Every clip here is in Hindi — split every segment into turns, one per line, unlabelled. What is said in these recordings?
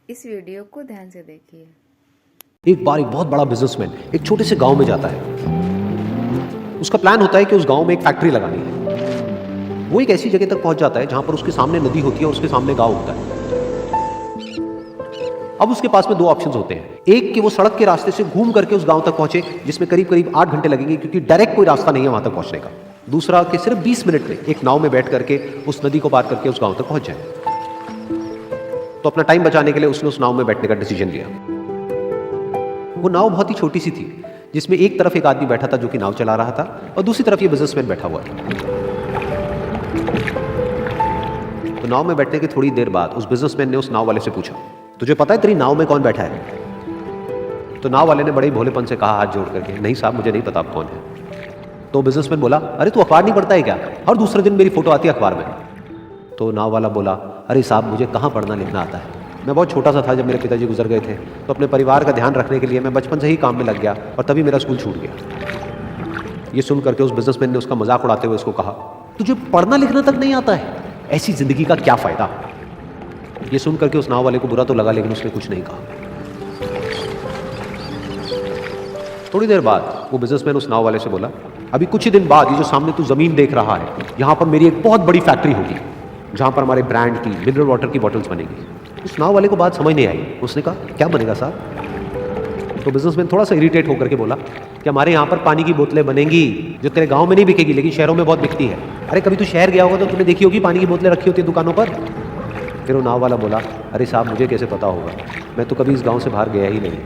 इस वीडियो को ध्यान से देखिए।
एक बार एक बहुत बड़ा बिजनेसमैन एक छोटे से गांव में जाता है। उसका प्लान होता है कि उस गांव में एक फैक्ट्री लगानी है। वो एक ऐसी जगह तक पहुंच जाता है जहां पर उसके सामने नदी होती है और उसके सामने गांव होता है। अब उसके पास में दो ऑप्शंस होते हैं। एक कि वो सड़क के रास्ते से घूम करके उस गांव तक पहुंचे, जिसमें करीब करीब 8 घंटे लगेंगे, क्योंकि डायरेक्ट कोई रास्ता नहीं है वहां तक पहुंचने का। दूसरा कि सिर्फ 20 मिनट में एक नाव में बैठ करके उस नदी को पार करके उस गांव तक पहुंच जाए। तो अपना टाइम बचाने के लिए उसने उस नाव में बैठने का डिसीजन लिया। वो नाव बहुत ही छोटी सी थी, जिसमें एक तरफ एक आदमी बैठा था जो कि नाव चला रहा था और दूसरी तरफ ये बिजनेसमैन बैठा हुआ था। तो नाव में बैठने की थोड़ी देर बाद उस बिजनेसमैन ने उस नाव वाले से पूछा, तुझे पता है तेरी नाव में कौन बैठा है? तो नाव वाले ने बड़े ही भोलेपन से कहा हाथ जोड़ करके, नहीं साहब मुझे नहीं पता आप कौन है। तो बिजनेसमैन बोला, अरे तू अखबार नहीं पढ़ता है क्या? हर दूसरे दिन मेरी फोटो आती है अखबार में। तो नाव वाला बोला, अरे साहब मुझे कहाँ पढ़ना लिखना आता है। मैं बहुत छोटा सा था जब मेरे पिताजी गुजर गए थे, तो अपने परिवार का ध्यान रखने के लिए मैं बचपन से ही काम में लग गया और तभी मेरा स्कूल छूट गया। ये सुन करके उस बिजनेसमैन ने उसका मजाक उड़ाते हुए उसको कहा, तुझे पढ़ना लिखना तक नहीं आता है, ऐसी जिंदगी का क्या फायदा? ये सुन करके उस नाव वाले को बुरा तो लगा, लेकिन उसने कुछ नहीं कहा। थोड़ी देर बाद वो बिजनेसमैन उस नाव वाले से बोला, अभी कुछ ही दिन बाद ये जो सामने तू जमीन देख रहा है, यहाँ पर मेरी एक बहुत बड़ी फैक्ट्री होगी जहाँ पर हमारे ब्रांड की मिनरल वाटर की बॉटल्स बनेगी। उस नाव वाले को बात समझ नहीं आई। उसने कहा, क्या बनेगा साहब? तो बिजनेसमैन थोड़ा सा इरिटेट होकर के बोला कि हमारे यहाँ पर पानी की बोतलें बनेंगी जो तेरे गांव में नहीं बिकेगी, लेकिन शहरों में बहुत बिकती है। अरे कभी तू शहर गया होगा तो तुमने देखी होगी पानी की बोतलें रखी होती है दुकानों पर। फिर वो नाव वाला बोला, अरे साहब मुझे कैसे पता होगा, मैं तो कभी इस गाँव से बाहर गया ही नहीं।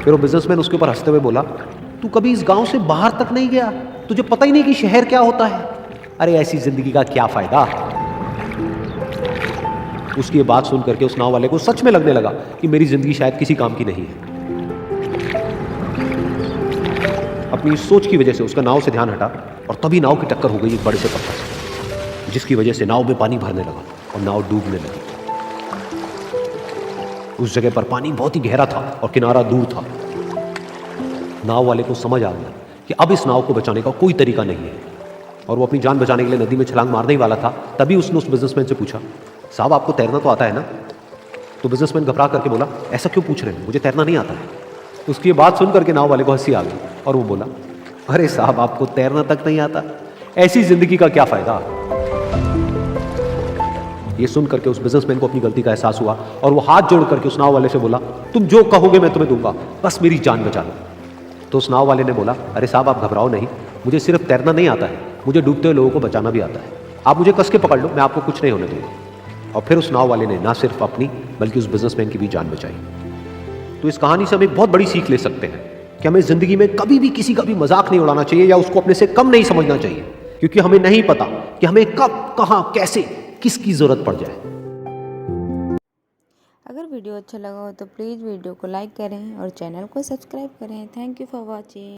फिर वो बिजनेसमैन उसके ऊपर हंसते हुए बोला, तू कभी इस गाँव से बाहर तक नहीं गया, तुझे पता ही नहीं कि शहर क्या होता है? अरे ऐसी जिंदगी का क्या फायदा? उसकी ये बात सुन करके उस नाव वाले को सच में लगने लगा कि मेरी जिंदगी शायद किसी काम की नहीं है। अपनी सोच की वजह से उसका नाव से ध्यान हटा और तभी नाव की टक्कर हो गई एक बड़े से पत्थर से, जिसकी वजह से नाव में पानी भरने लगा और नाव डूबने लगी। उस जगह पर पानी बहुत ही गहरा था और किनारा दूर था। नाव वाले को समझ आ गया कि अब इस नाव को बचाने का कोई तरीका नहीं है और वो अपनी जान बचाने के लिए नदी में छलांग मारने ही वाला था। तभी उसने उस बिजनेसमैन से पूछा, साहब आपको तैरना तो आता है ना? तो बिजनेसमैन घबरा करके बोला, ऐसा क्यों पूछ रहे हैं, मुझे तैरना नहीं आता है। तो उसकी ये बात सुन करके नाव वाले को हंसी आ गई और वो बोला, अरे साहब आपको तैरना तक नहीं आता, ऐसी जिंदगी का क्या फायदा? ये सुन करके उस बिजनेसमैन को अपनी गलती का एहसास हुआ और वो हाथ जोड़ करके उस नाव वाले से बोला, तुम जो कहोगे मैं तुम्हें दूंगा, बस मेरी जान बचा लो। तो उस नाव वाले ने बोला, अरे साहब आप घबराओ नहीं, मुझे सिर्फ तैरना नहीं आता है, मुझे डूबते हुए लोगों को बचाना भी आता है। आप मुझे कस के पकड़ लो, मैं आपको कुछ नहीं होने दूंगा। और फिर उस नाव वाले ने ना सिर्फ अपनी बल्कि उस बिजनेसमैन की भी जान बचाई। तो इस कहानी से हम एक बहुत बड़ी सीख ले सकते हैं कि हमें जिंदगी में कभी भी किसी का भी मजाक नहीं उड़ाना चाहिए या उसको अपने से कम नहीं समझना चाहिए, क्योंकि हमें नहीं पता कि हमें कब कहां कैसे किसकी जरूरत पड़ जाए।
अगर वीडियो अच्छा लगा हो तो प्लीज़ वीडियो को लाइक करें और चैनल को सब्सक्राइब करें। Thank you for watching.